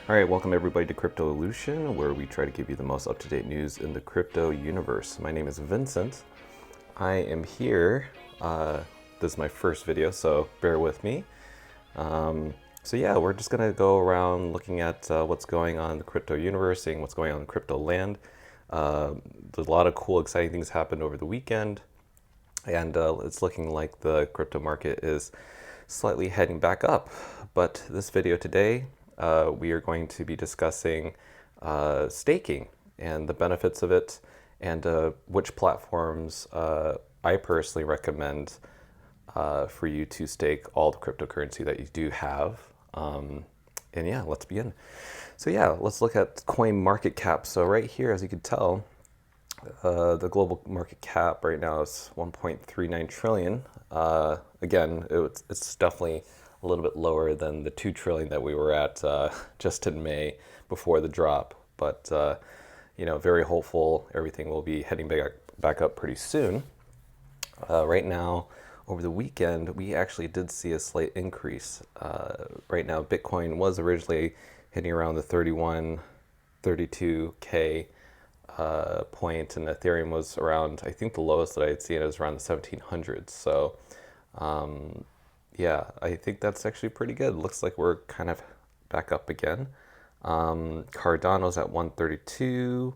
All right, welcome everybody to Crypto Illusion, where we try to give you the most up-to-date news in the crypto universe. My name is Vincent. I am here. This is my first video, so bear with me. So yeah, we're just gonna go around looking at what's going on in the crypto universe, seeing what's going on in crypto land. There's a lot of cool, exciting things happened over the weekend, and it's looking like the crypto market is slightly heading back up. But this video today, we are going to be discussing staking and the benefits of it, and which platforms I personally recommend for you to stake all the cryptocurrency that you do have. And yeah, let's begin. So yeah, let's look at coin market cap. So right here, as you can tell, the global market cap right now is 1.39 trillion. Again, it's definitely a little bit lower than the 2 trillion that we were at just in May before the drop. But very hopeful everything will be heading back up pretty soon. Right now, over the weekend, we actually did see a slight increase. Right now, Bitcoin was originally hitting around the 31, 32K point, and Ethereum was around, I think the lowest that I had seen was around the 1700s. So yeah, I think that's actually pretty good. Looks like we're kind of back up again. Cardano's at 132,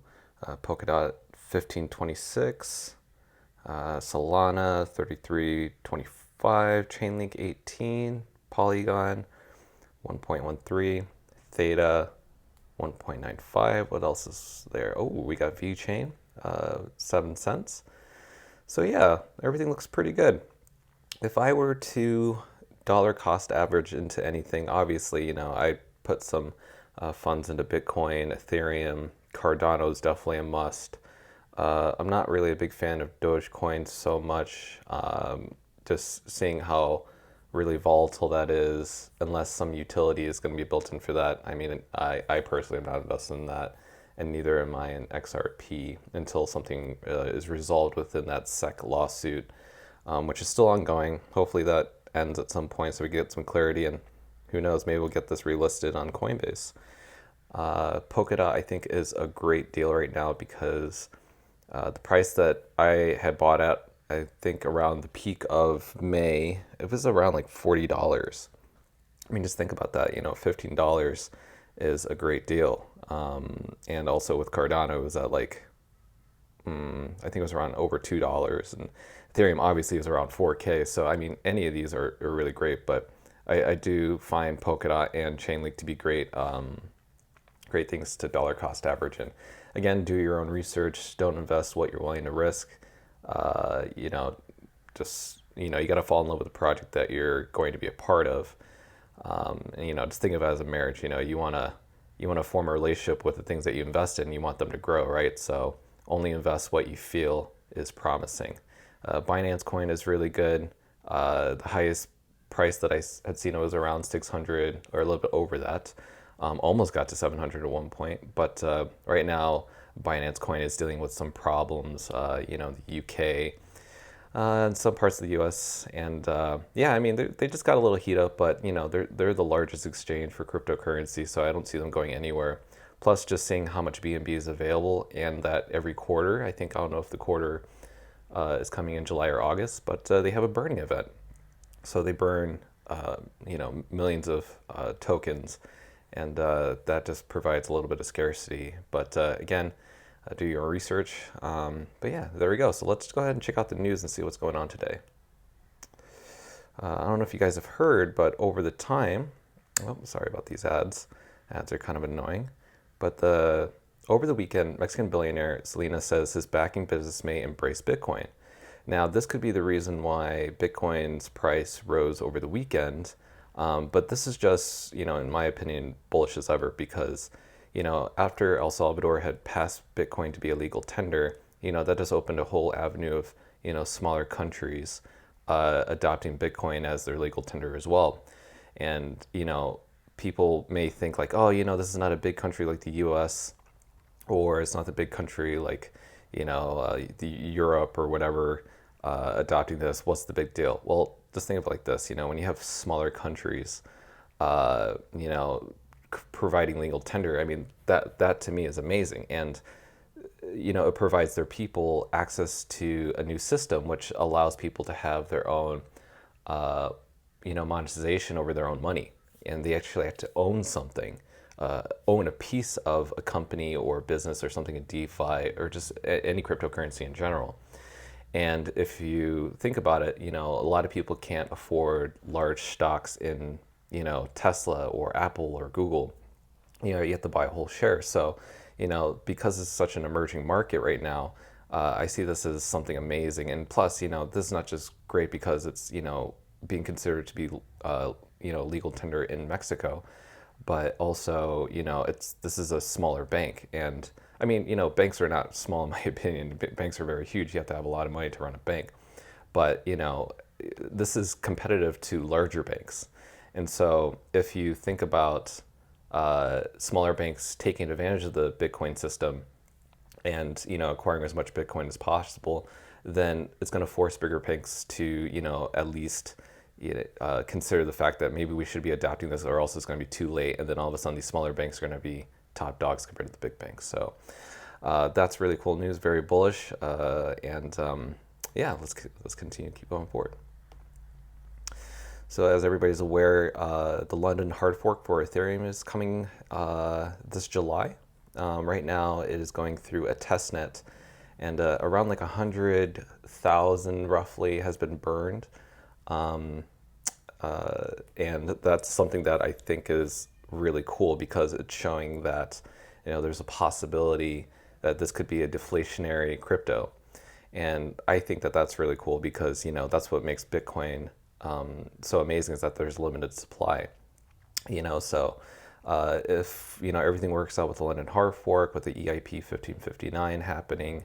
Polkadot 1526, Solana 3325, Chainlink 18, Polygon 1.13, Theta 1.95. What else is there? Oh, we got VeChain, 7 cents. So yeah, everything looks pretty good. If I were to dollar cost average into anything, obviously, I put some funds into Bitcoin, Ethereum. Cardano is definitely a must. I'm not really a big fan of Dogecoin so much, just seeing how really volatile that is, unless some utility is going to be built in for that. I mean, I personally am not invested in that, and neither am I in XRP until something is resolved within that SEC lawsuit, which is still ongoing. Hopefully that ends at some point so we get some clarity, and who knows, maybe we'll get this relisted on Coinbase. Polkadot, I think, is a great deal right now because the price that I had bought at, I think around the peak of May, it was around like $40. I mean, just think about that, $15 is a great deal. And also with Cardano, it was at like, I think it was around over $2. And Ethereum obviously is around 4K. So, I mean, any of these are really great, but I do find Polkadot and Chainlink to be great, great things to dollar cost average. And again, do your own research. Don't invest what you're willing to risk. You got to fall in love with the project that you're going to be a part of. And, just think of it as a marriage. You want to form a relationship with the things that you invest in. You want them to grow, right? So only invest what you feel is promising. Binance Coin is really good. The highest price that I had seen was around 600 or a little bit over that. Almost got to 700 at one point, but right now Binance Coin is dealing with some problems. The UK and some parts of the US, and yeah, I mean they just got a little heat up, but they're the largest exchange for cryptocurrency, so I don't see them going anywhere. Plus, just seeing how much BNB is available, and that every quarter, I don't know if the quarter is coming in July or August, but they have a burning event. So they burn, millions of tokens, and that just provides a little bit of scarcity. But again, do your research. But yeah, there we go. So let's go ahead and check out the news and see what's going on today. I don't know if you guys have heard, but over the time, sorry about these ads. Ads are kind of annoying. But over the weekend, Mexican billionaire Selena says his backing business may embrace Bitcoin. Now, this could be the reason why Bitcoin's price rose over the weekend, but this is just, in my opinion, bullish as ever because, after El Salvador had passed Bitcoin to be a legal tender, that just opened a whole avenue of, smaller countries adopting Bitcoin as their legal tender as well. And, people may think like, oh, this is not a big country like the US, or it's not the big country like, the Europe or whatever adopting this. What's the big deal? Well, just think of it like this, when you have smaller countries, providing legal tender. I mean, that to me is amazing. And it provides their people access to a new system, which allows people to have their own, monetization over their own money. And they actually have to own something, own a piece of a company or business or something in DeFi or just any cryptocurrency in general. And if you think about it, a lot of people can't afford large stocks in, Tesla or Apple or Google. You have to buy a whole share. So, because it's such an emerging market right now, I see this as something amazing. And plus, this is not just great because it's, being considered to be, legal tender in Mexico, but also, this is a smaller bank. And I mean, banks are not small in my opinion. Banks are very huge. You have to have a lot of money to run a bank. But, this is competitive to larger banks. And so if you think about smaller banks taking advantage of the Bitcoin system and, acquiring as much Bitcoin as possible, then it's going to force bigger banks to, at least consider the fact that maybe we should be adopting this or else it's going to be too late. And then all of a sudden these smaller banks are going to be top dogs compared to the big banks. So that's really cool news, very bullish. Yeah, let's continue to keep going forward. So as everybody's aware, the London Hardfork for Ethereum is coming this July. Right now it is going through a testnet, and around like 100,000 roughly has been burned. And that's something that I think is really cool because it's showing that there's a possibility that this could be a deflationary crypto. And I think that that's really cool because that's what makes Bitcoin so amazing, is that there's limited supply. So if everything works out with the London Hardfork, with the EIP 1559 happening,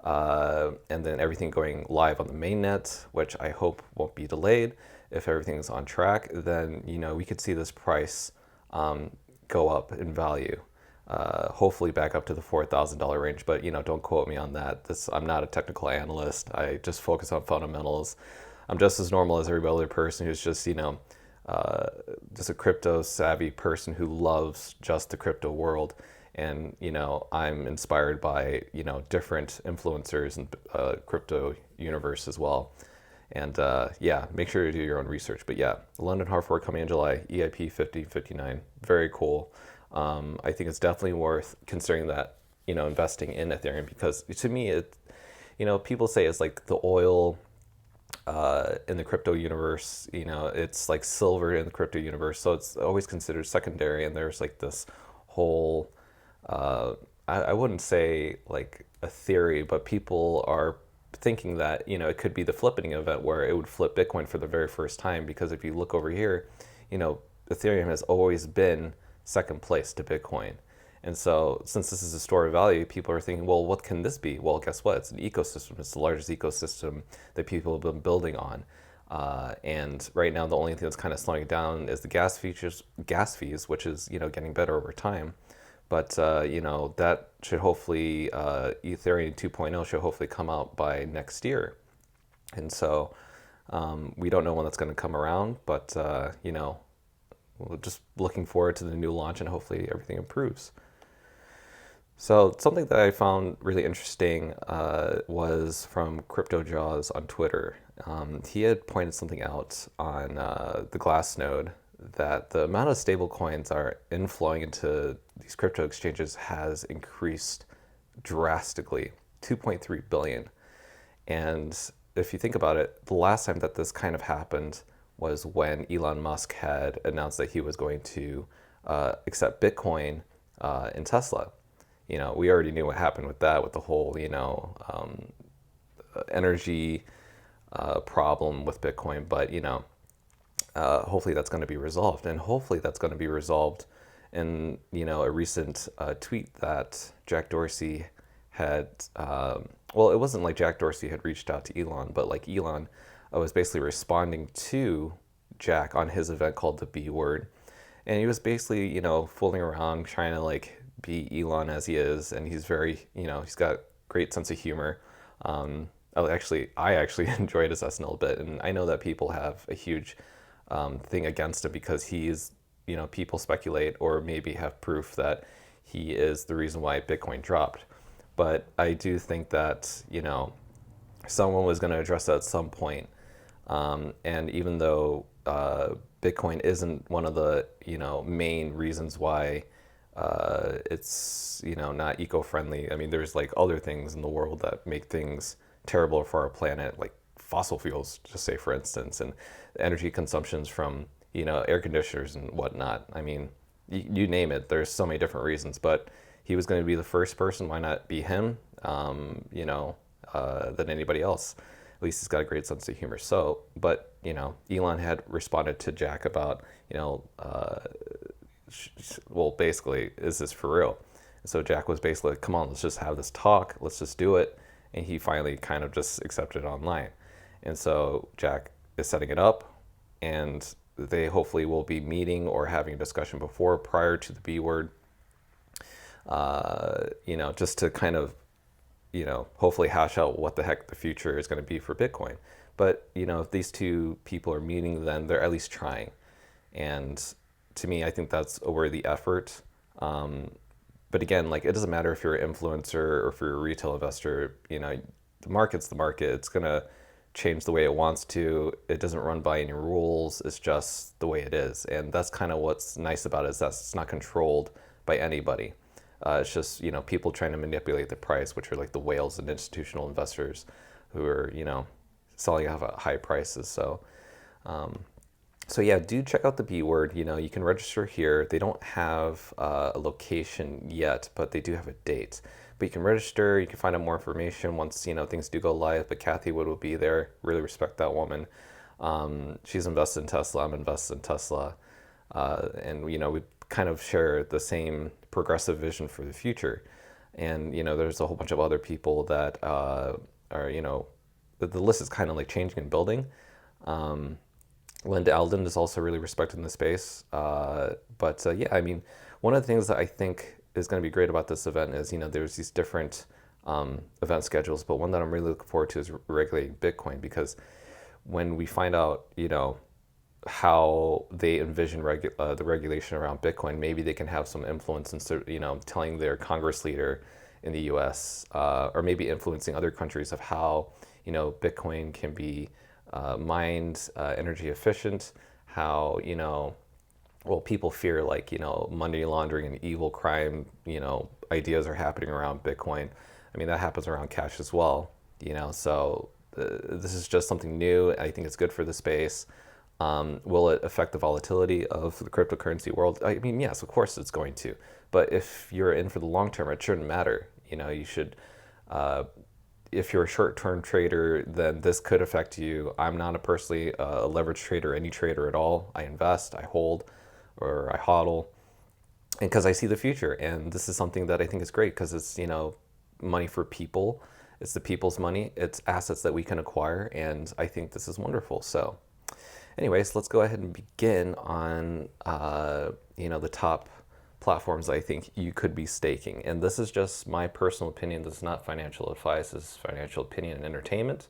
and then everything going live on the mainnet, which I hope won't be delayed, if everything's on track, then we could see this price go up in value, hopefully back up to the $4,000 range. But don't quote me on that. I'm not a technical analyst. I just focus on fundamentals. I'm just as normal as every other person who's just just a crypto savvy person who loves just the crypto world. And I'm inspired by different influencers in crypto universe as well. And yeah, make sure you do your own research. But yeah, the London Hardfork coming in July, EIP 5059, very cool. I think it's definitely worth considering that investing in Ethereum, because to me it people say it's like the oil in the crypto universe. It's like silver in the crypto universe, so it's always considered secondary. And there's like this whole I wouldn't say like a theory, but people are thinking that it could be the flipping event where it would flip Bitcoin for the very first time. Because if you look over here, Ethereum has always been second place to Bitcoin. And so since this is a store of value, people are thinking, well, what can this be? Well, guess what? It's an ecosystem. It's the largest ecosystem that people have been building on. And right now, the only thing that's kind of slowing it down is the gas fees, which is, getting better over time. But, that should hopefully, Ethereum 2.0 should hopefully come out by next year. And so we don't know when that's going to come around, but, we're just looking forward to the new launch, and hopefully everything improves. So something that I found really interesting was from Crypto Jaws on Twitter. He had pointed something out on the Glassnode, that the amount of stable coins are inflowing into these crypto exchanges has increased drastically, 2.3 billion. And if you think about it, the last time that this kind of happened was when Elon Musk had announced that he was going to accept Bitcoin in Tesla. We already knew what happened with that, with the whole, energy problem with Bitcoin. But, hopefully that's going to be resolved. And hopefully that's going to be resolved in, a recent tweet that Jack Dorsey had, well, it wasn't like Jack Dorsey had reached out to Elon, but like Elon was basically responding to Jack on his event called the B Word. And he was basically, fooling around, trying to like be Elon as he is. And he's very, he's got great sense of humor. I actually enjoyed his SNL bit. And I know that people have a huge thing against him because he is people speculate or maybe have proof that he is the reason why Bitcoin dropped. But I do think that, someone was going to address that at some point. And even though Bitcoin isn't one of the, main reasons why it's, not eco-friendly. I mean, there's like other things in the world that make things terrible for our planet, like fossil fuels, just say for instance, and energy consumptions from, air conditioners and whatnot. I mean, you name it, there's so many different reasons, but he was going to be the first person. Why not be him, than anybody else? At least he's got a great sense of humor. So, but, Elon had responded to Jack about, well, basically, is this for real? So Jack was basically like, come on, let's just have this talk. Let's just do it. And he finally kind of just accepted it online. And so Jack is setting it up, and they hopefully will be meeting or having a discussion prior to the B word, just to kind of, hopefully hash out what the heck the future is going to be for Bitcoin. But, if these two people are meeting, then they're at least trying. And to me, I think that's a worthy effort. But again, like, it doesn't matter if you're an influencer or if you're a retail investor, the market's the market. It's going to change the way it wants to. It doesn't run by any rules. It's just the way it is. And that's kind of what's nice about it, is that it's not controlled by anybody. It's just, people trying to manipulate the price, which are like the whales and institutional investors who are, selling off at high prices. So, yeah, do check out the B word. You can register here. They don't have a location yet, but they do have a date. But you can register. You can find out more information once, things do go live. But Kathy Wood will be there. Really respect that woman. She's invested in Tesla. I'm invested in Tesla. And, we kind of share the same progressive vision for the future. And, there's a whole bunch of other people that are, the list is kind of like changing and building. Linda Alden is also really respected in the space. Yeah, I mean, one of the things that I think is going to be great about this event is, there's these different event schedules, but one that I'm really looking forward to is regulating Bitcoin, because when we find out, how they envision the regulation around Bitcoin, maybe they can have some influence in, telling their Congress leader in the U.S. Or maybe influencing other countries of how, Bitcoin can be mined energy efficient, how, people fear like, money laundering and evil crime, ideas are happening around Bitcoin. I mean, that happens around cash as well, so this is just something new. I think it's good for the space. Will it affect the volatility of the cryptocurrency world? I mean, yes, of course it's going to. But if you're in for the long term, it shouldn't matter. You should, if you're a short-term trader, then this could affect you. I'm not personally a leverage trader, any trader at all. I invest, I hold, or I hodl, and because I see the future. And this is something that I think is great, because it's, money for people. It's the people's money. It's assets that we can acquire. And I think this is wonderful. So anyways, let's go ahead and begin on, the top platforms I think you could be staking. And this is just my personal opinion. This is not financial advice. This is financial opinion and entertainment.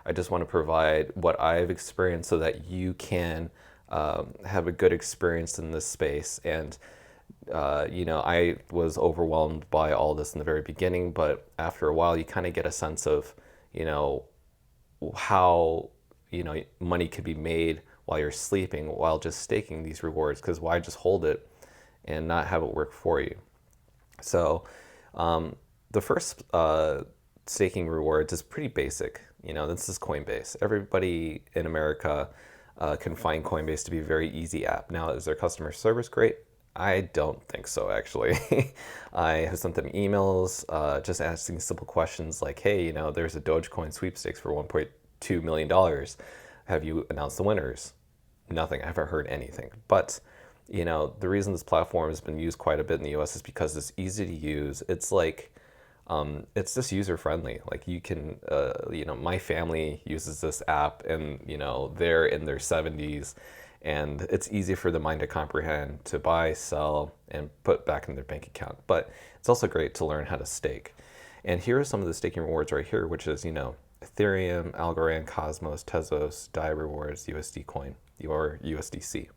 I just want to provide what I've experienced so that you can have a good experience in this space. And, I was overwhelmed by all this in the very beginning, but after a while, you kind of get a sense of, how, money could be made while you're sleeping, while just staking these rewards, because why just hold it and not have it work for you? So the first staking rewards is pretty basic. This is Coinbase. Everybody in America can find Coinbase to be a very easy app. Now, is their customer service great? I don't think so, actually. I have sent them emails just asking simple questions like, hey, there's a Dogecoin sweepstakes for $1.2 million. Have you announced the winners? Nothing. I haven't heard anything. But, the reason this platform has been used quite a bit in the US is because it's easy to use. It's like, it's just user friendly. Like you can, my family uses this app and, they're in their 70s, and it's easy for the mind to comprehend, to buy, sell, and put back in their bank account. But it's also great to learn how to stake. And here are some of the staking rewards right here, which is, Ethereum, Algorand, Cosmos, Tezos, DAI rewards, USD coin, or USDC.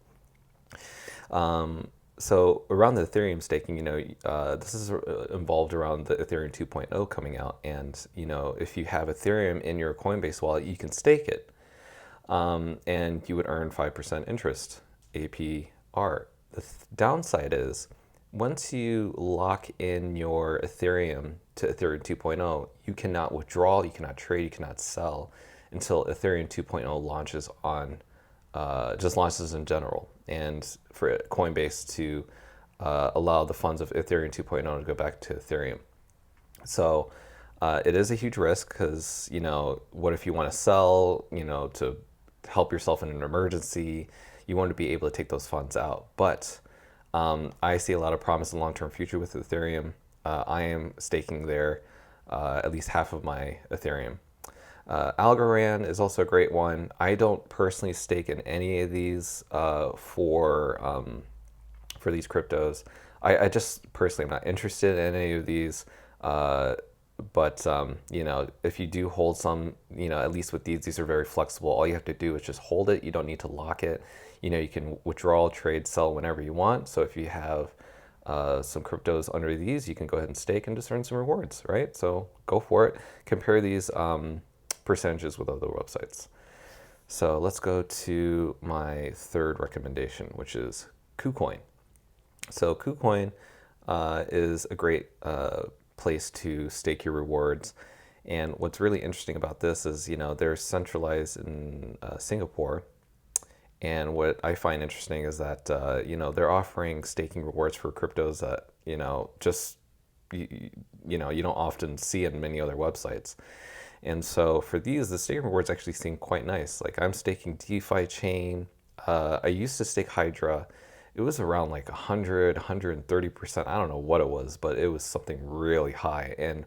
So around the Ethereum staking, this is involved around the Ethereum 2.0 coming out, and if you have Ethereum in your Coinbase wallet, you can stake it, and you would earn 5% interest APR. The downside is once you lock in your Ethereum to Ethereum 2.0, you cannot withdraw, you cannot trade, you cannot sell until Ethereum 2.0 launches on, just launches in general, and for Coinbase to allow the funds of Ethereum 2.0 to go back to Ethereum. So it is a huge risk because, what if you want to sell, to help yourself in an emergency? You want to be able to take those funds out. But I see a lot of promise in the long-term future with Ethereum. I am staking there at least half of my Ethereum. Algorand is also a great one. I don't personally stake in any of these for these cryptos. I just personally am not interested in any of these. But if you do hold some, at least with these are very flexible. All you have to do is just hold it. You don't need to lock it. You can withdraw, trade, sell whenever you want. So if you have some cryptos under these, you can go ahead and stake and just earn some rewards, right? So go for it. Compare these percentages with other websites. So let's go to my third recommendation, which is KuCoin. So KuCoin is a great place to stake your rewards. And what's really interesting about this is, they're centralized in Singapore. And what I find interesting is that, they're offering staking rewards for cryptos that, just, you don't often see in many other websites. And so for these, the staking rewards actually seem quite nice. Like I'm staking DeFi Chain. I used to stake Hydra. It was around like 100, 130%. I don't know what it was, but it was something really high. And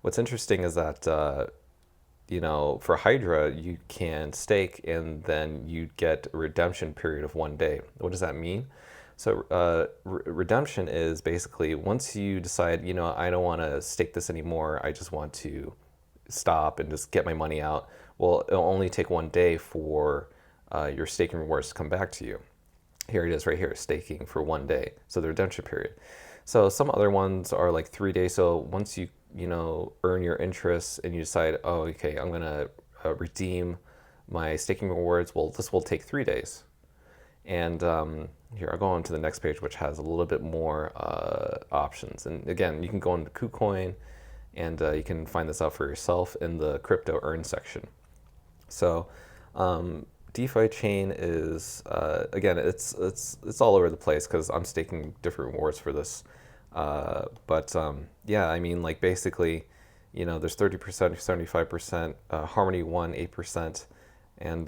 what's interesting is that, for Hydra, you can stake and then you get a redemption period of 1 day. What does that mean? So redemption is basically once you decide, I don't want to stake this anymore. I just want to stop and just get my money out. Well, it'll only take 1 day for your staking rewards to come back to you. Here it is right here, staking for 1 day. So the redemption period. So some other ones are like 3 days. So once you, earn your interest and you decide, oh, okay, I'm going to redeem my staking rewards. Well, this will take 3 days. And here, I'll go on to the next page, which has a little bit more options. And again, you can go into KuCoin and you can find this out for yourself in the crypto earn section. So DeFi Chain is, again, it's all over the place because I'm staking different rewards for this. Yeah, I mean, like basically, there's 30%, 75%, Harmony 1, 8%. And,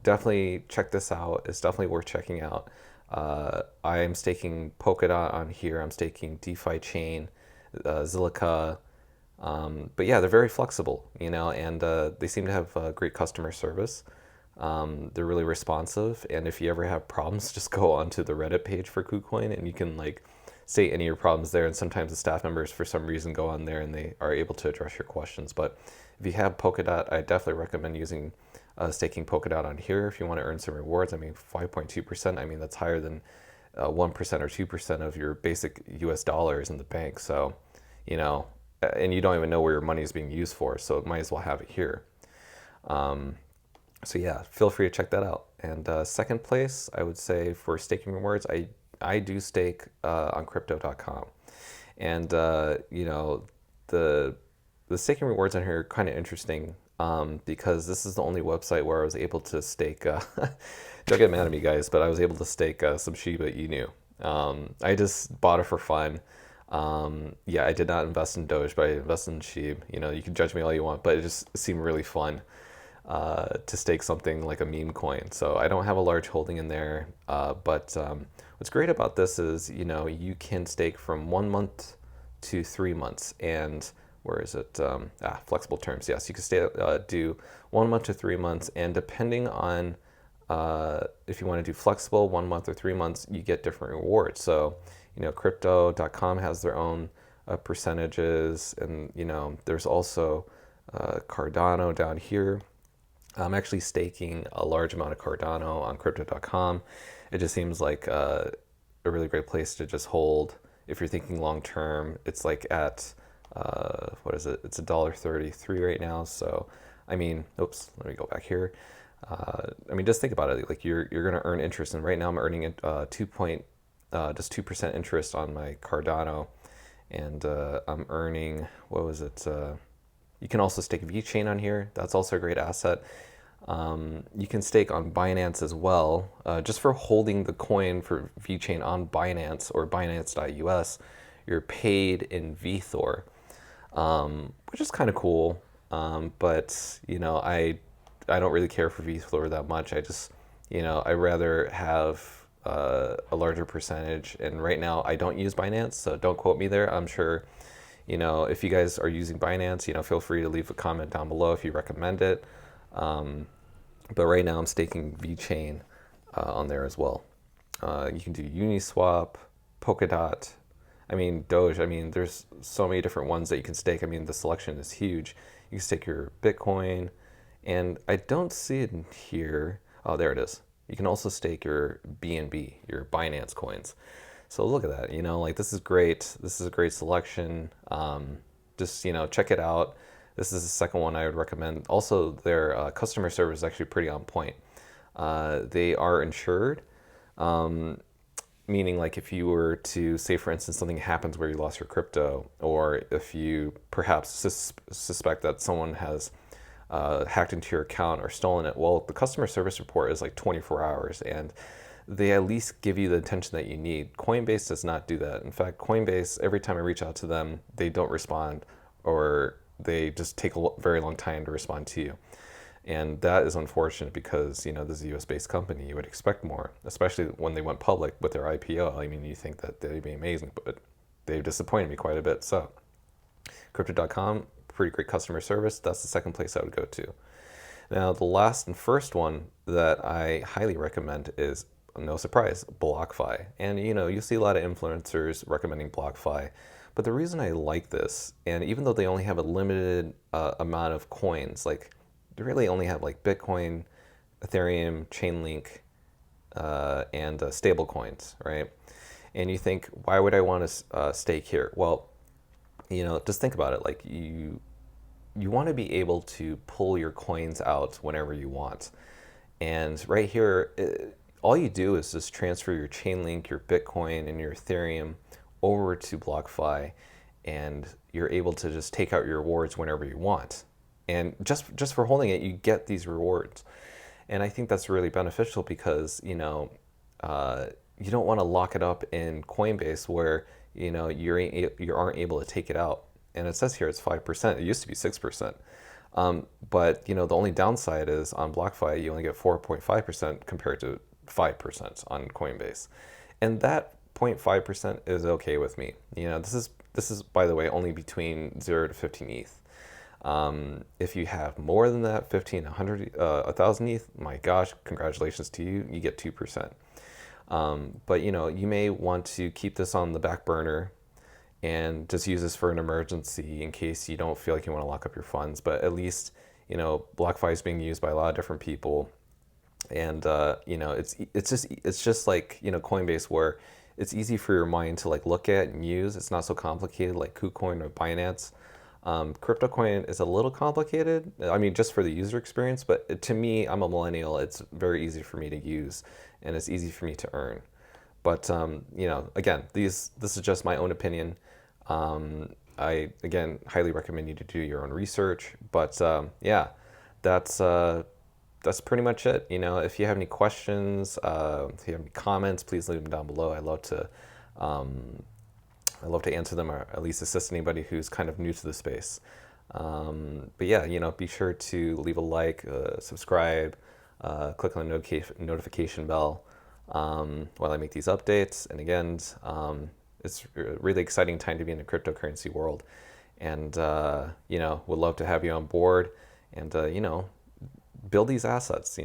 definitely check this out. It's definitely worth checking out. I am staking Polkadot on here. I'm staking DeFi Chain, Zilliqa. But yeah, they're very flexible, and they seem to have great customer service. They're really responsive, and if you ever have problems, just go onto the Reddit page for KuCoin, and you can like state any of your problems there. And sometimes the staff members, for some reason, go on there and they are able to address your questions. But if you have Polkadot, I definitely recommend using staking Polkadot on here if you want to earn some rewards. I mean, 5.2%. I mean, that's higher than 1% or 2% of your basic US dollars in the bank. So, and you don't even know where your money is being used for, so might as well have it here. So yeah, feel free to check that out. And second place, I would say for staking rewards, I do stake on Crypto.com, and the staking rewards on here are kind of interesting because this is the only website where I was able to stake. Don't get mad at me, guys, but I was able to stake some Shiba Inu. I just bought it for fun. Yeah, I did not invest in Doge, but I invested in SHIB. You can judge me all you want, but it just seemed really fun to stake something like a meme coin. So I don't have a large holding in there, but what's great about this is, you can stake from 1 month to 3 months. And where is it? Flexible terms. Yes, you can do 1 month to 3 months, and depending on if you want to do flexible 1 month or 3 months, you get different rewards. So Crypto.com has their own percentages, and there's also Cardano down here. I'm actually staking a large amount of Cardano on Crypto.com, It just seems like a really great place to just hold if you're thinking long term. It's like at what is it? It's $1.33 right now. So, I mean, oops, let me go back here. I mean, just think about it. Like you're gonna earn interest, and right now I'm earning just 2% interest on my Cardano, and I'm earning, what was it? You can also stake VeChain on here. That's also a great asset. You can stake on Binance as well, just for holding the coin for VeChain on Binance or Binance.us. You're paid in VeThor, which is kind of cool. But I don't really care for VeThor that much. I just, I rather have a larger percentage. And right now, I don't use Binance, so don't quote me there. I'm sure, if you guys are using Binance, feel free to leave a comment down below if you recommend it. But right now I'm staking VeChain on there as well. You can do Uniswap, Polkadot. I mean, Doge. I mean, there's so many different ones that you can stake. I mean, the selection is huge. You can stake your Bitcoin, and I don't see it in here. Oh, there it is. You can also stake your BNB, your Binance coins. So look at that. Like this is great. This is a great selection. Just check it out. This is the second one I would recommend. Also, their customer service is actually pretty on point. They are insured, meaning like if you were to say, for instance, something happens where you lost your crypto, or if you perhaps suspect that someone has hacked into your account or stolen it, well, the customer service report is like 24 hours, and they at least give you the attention that you need. Coinbase does not do that. In fact, Coinbase, every time I reach out to them, they don't respond, or they just take a very long time to respond to you. And that is unfortunate because, this is a US-based company. You would expect more, especially when they went public with their IPO. I mean, you think that they'd be amazing, but they've disappointed me quite a bit. So, Crypto.com, pretty great customer service. That's the second place I would go to. Now, the last and first one that I highly recommend is, no surprise, BlockFi. And, you see a lot of influencers recommending BlockFi. But the reason I like this, and even though they only have a limited amount of coins, like they really only have like Bitcoin, Ethereum, Chainlink, and stable coins, right? And you think, why would I want to stake here? Well, just think about it. Like you want to be able to pull your coins out whenever you want. And right here, all you do is just transfer your Chainlink, your Bitcoin, and your Ethereum over to BlockFi, and you're able to just take out your rewards whenever you want. And just for holding it, you get these rewards. And I think that's really beneficial because, you don't want to lock it up in Coinbase where, you aren't able to take it out. And it says here it's 5%. It used to be 6%. But, the only downside is on BlockFi, you only get 4.5% compared to 5% on Coinbase. And that 0.5% is okay with me. This is by the way only between 0 to 15 ETH. If you have more than that, 15, 100, 1,000 ETH, my gosh, congratulations to you. You get 2%. But you may want to keep this on the back burner and just use this for an emergency in case you don't feel like you want to lock up your funds. But at least BlockFi is being used by a lot of different people, and it's just like Coinbase, where it's easy for your mind to like look at and use. It's not so complicated like KuCoin or Binance. CryptoCoin is a little complicated. I mean, just for the user experience, but to me, I'm a millennial. It's very easy for me to use, and it's easy for me to earn. But again, this is just my own opinion. I again highly recommend you to do your own research. But yeah, that's pretty much it. If you have any questions, if you have any comments, please leave them down below. I love to answer them, or at least assist anybody who's kind of new to the space. But yeah, be sure to leave a like, subscribe, click on the notification bell while I make these updates. And again, it's a really exciting time to be in the cryptocurrency world, and would love to have you on board, and build these assets.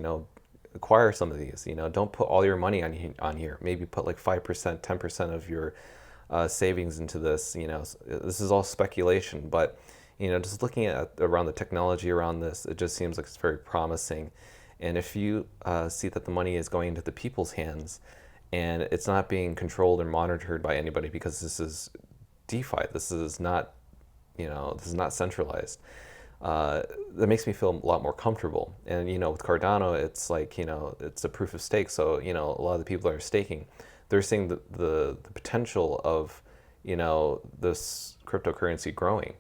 Acquire some of these. Don't put all your money on here. Maybe put like 5%, 10% of your savings into this. This is all speculation, but just looking at around the technology around this, it just seems like it's very promising. And if you see that the money is going into the people's hands and it's not being controlled or monitored by anybody, because this is DeFi, this is not, this is not centralized. That makes me feel a lot more comfortable. And with Cardano, it's like, it's a proof of stake. So a lot of the people that are staking, they're seeing the potential of this cryptocurrency growing.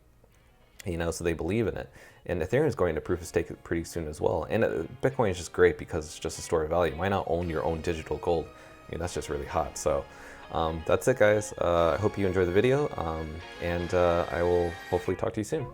So they believe in it. And Ethereum is going to proof of stake pretty soon as well. And Bitcoin is just great because it's just a store of value. Why not own your own digital gold? That's just really hot. So that's it, guys. I hope you enjoyed the video, and I will hopefully talk to you soon.